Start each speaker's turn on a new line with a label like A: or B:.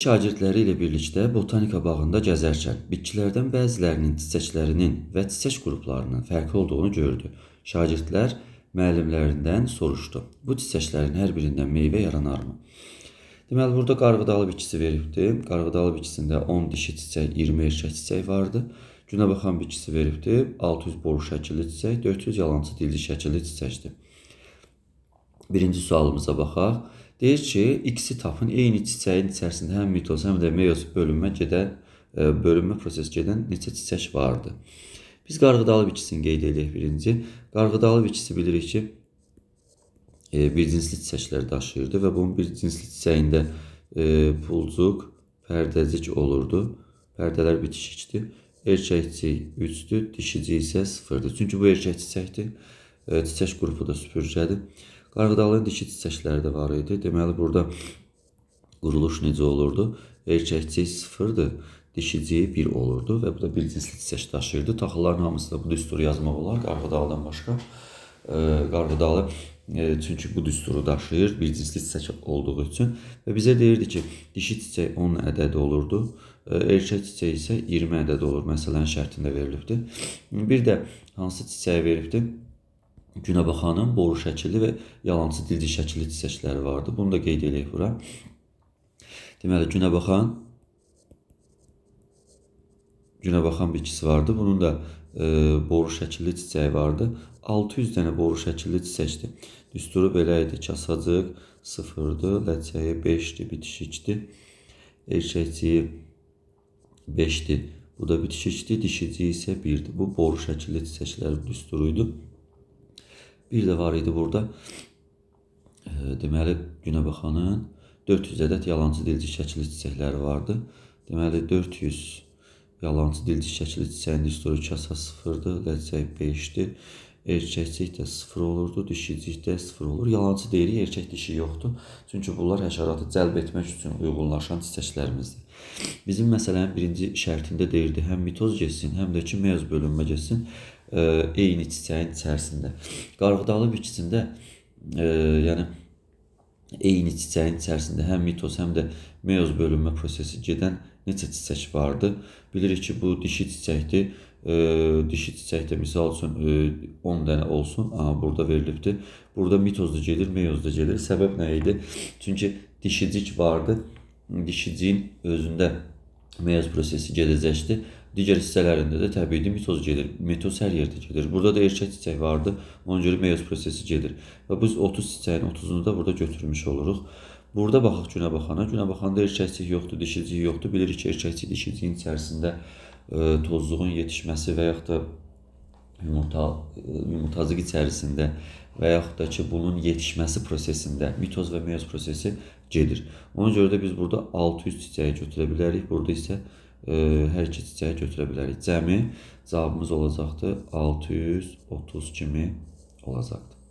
A: Şagirdləri ilə birlikdə botanika bağında gəzərkən bitkilərdən bəzilərinin çiçəklərinin və çiçək qruplarının fərqli olduğunu gördü. Şagirdlər müəllimlərindən soruşdu. Bu çiçəklərin hər birindən meyvə yaranarmı? Deməli, burada qarğıdalı bitkisi veribdi. Qarğıdalı bitkisində 10 dişi çiçək, 20 erkək çiçək vardı. Günəbaxan bitkisi veribdi. 600 boru şəkilli çiçək, 400 yalancı dilli şəkilli çiçəkdir. Birinci sualımıza baxaq. Deyir ki, ikisi tapın eyni çiçəyin içərisində həm mitoz, həm də meyoz bölünmə prosesi gedən neçə çiçək vardı. Biz qarğıdalı bitkisini qeyd edək birinci. Qarğıdalı bitkisi bilirik ki, bir cinsli çiçəklər daşıyırdı və bunun bir cinsli çiçəyində pulcuq, pərdəcik olurdu. Pərdələr bitişikdir. Erkəkcik 3-dür, dişicik isə 0-dır. Çünki bu erkək çiçəkdir. Çiçək qrupu da süpürgədir. Qarğıdalın dişi çiçəkləri də var idi. Deməli, burada quruluş necə olurdu? Erkəkcik 0-dır, dişicik 1 olurdu və bu da bir cinsli çiçək daşıyırdı. Taxılların hamısında bu düsturu yazmaq olar, qarğıdalıdan başqa. Qarğıdalı çünki bu düsturu daşıyır, bir cinsli çiçək olduğu üçün. Və bizə deyirdi ki, dişi çiçək 10 ədəd olurdu, erkək çiçək isə 20 ədəd olur. Məsələnin şərtində verilibdi. Bir də hansı çiçəyi veribdi? Günəbaxanın boru şəkilli və yalancı dilli şəkilli çiçəkləri vardı. Bunu da qeyd edək bura. Deməli, Günəbaxan bitkisi vardı. Bunun da boru şəkilli çiçəyi vardı. 600 dənə boru şəkilli çiçəkdir. Düsturu belə idi. Kasacıq 0-dır, ləçəyi 5-dir, bitişikdir. Erkəkciyi 5-dir. Bu da bitişikdir, dişiciyi isə 1-dir. Bu boru şəkilli çiçəklərin düsturuydu. Bir də var idi burada. Deməli, Günəbaxanın 400 ədəd yalancı dilci şəkilli çiçəkləri vardı. Deməli, 400 yalancı dilci şəkilli çiçəyin düsturu kasa 0-dır, ləçək 5-dir. Erkəkcik də 0 olurdu, dişicik də 0 olur. Yalancı deyirik, erkək dişi yoxdur. Çünki bunlar həşəratı cəlb etmək üçün uyğunlaşan çiçəklərimizdir. Bizim məsələnin birinci şərtində deyirdi, həm mitoz getsin, həm də ki, meyoz bölünmə getsin eyni çiçəyin içərisində. Qarğıdalı bitkisində yəni eyni çiçəyin içərisində həm mitoz, həm də meyoz bölünmə prosesi gedən neçə çiçək vardı? Bilirik ki, bu dişi çiçəkdir. Dişi çiçəkdə misal üçün 10 dənə olsun. Burada verilibdir. Burada mitoz da gedir, meyoz da gedir. Səbəb nə idi? Çünki dişicik vardı. Dişiciyin özündə meyoz prosesi gedəcəkdir. Digər hissələrində də təbii mitoz gedir. Mitoz hər yerdə gedir. Burada da erkək çiçək vardı. Ona görə meyoz prosesi gedir. Və biz 30 çiçəyin 30'unu da burada götürmüş oluruq. Burada baxaq Günəbaxana. Günəbaxanda erkəkcik yoxdur, dişicik yoxdur. Bilirik ki, erkəkcik dişiciyin içərisində tozluğun yetişməsi və yaxud da yumurtacıq içərisində və yaxud da ki, bunun yetişməsi prosesində mitoz və meyoz prosesi gedir. Ona görə də biz burada 600 çiçəyi götürə bilərik. Burada isə hər iki çiçəyi götürə bilərik. Cəmi cavabımız olacaqdır 630 kimi olacaqdır.